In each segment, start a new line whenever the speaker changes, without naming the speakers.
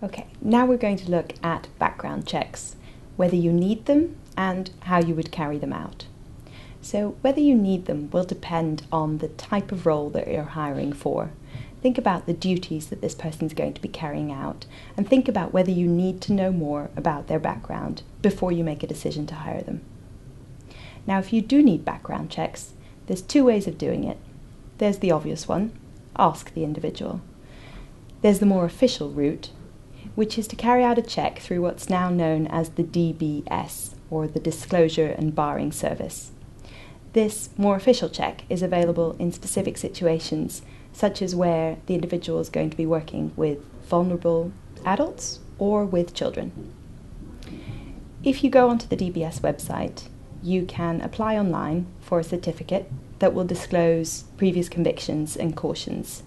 Okay, now we're going to look at background checks, whether you need them and how you would carry them out. So whether you need them will depend on the type of role that you're hiring for. Think about the duties that this person is going to be carrying out and think about whether you need to know more about their background before you make a decision to hire them. Now, if you do need background checks, there's two ways of doing it. There's the obvious one, ask the individual. There's the more official route, which is to carry out a check through what's now known as the DBS, or the Disclosure and Barring Service. This more official check is available in specific situations, such as where the individual is going to be working with vulnerable adults or with children. If you go onto the DBS website, you can apply online for a certificate that will disclose previous convictions and cautions.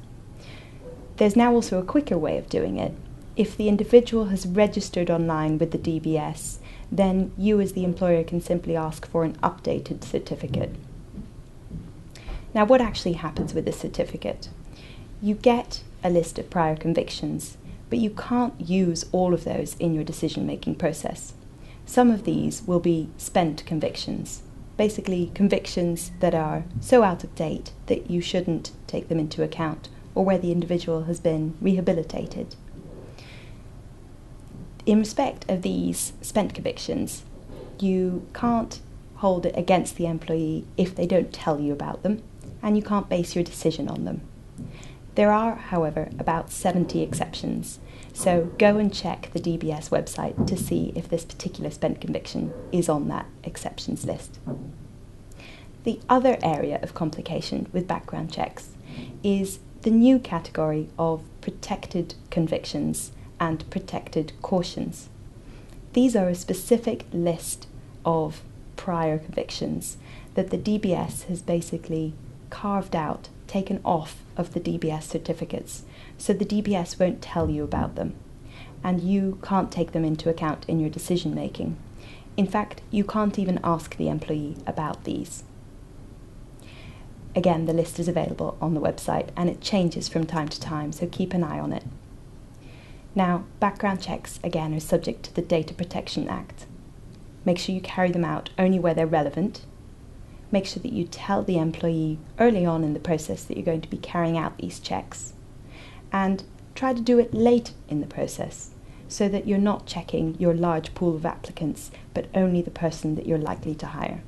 There's now also a quicker way of doing it. If the individual has registered online with the DBS, then you as the employer can simply ask for an updated certificate. Now, what actually happens with this certificate? You get a list of prior convictions, but you can't use all of those in your decision-making process. Some of these will be spent convictions, basically convictions that are so out of date that you shouldn't take them into account, or where the individual has been rehabilitated. In respect of these spent convictions, you can't hold it against the employee if they don't tell you about them, and you can't base your decision on them. There are, however, about 70 exceptions, so go and check the DBS website to see if this particular spent conviction is on that exceptions list. The other area of complication with background checks is the new category of protected convictions and protected cautions. These are a specific list of prior convictions that the DBS has basically carved out, taken off of the DBS certificates, so the DBS won't tell you about them, and you can't take them into account in your decision making. In fact, you can't even ask the employee about these. Again, the list is available on the website and it changes from time to time, so keep an eye on it. Now, background checks, again, are subject to the Data Protection Act. Make sure you carry them out only where they're relevant. Make sure that you tell the employee early on in the process that you're going to be carrying out these checks. And try to do it late in the process, so that you're not checking your large pool of applicants, but only the person that you're likely to hire.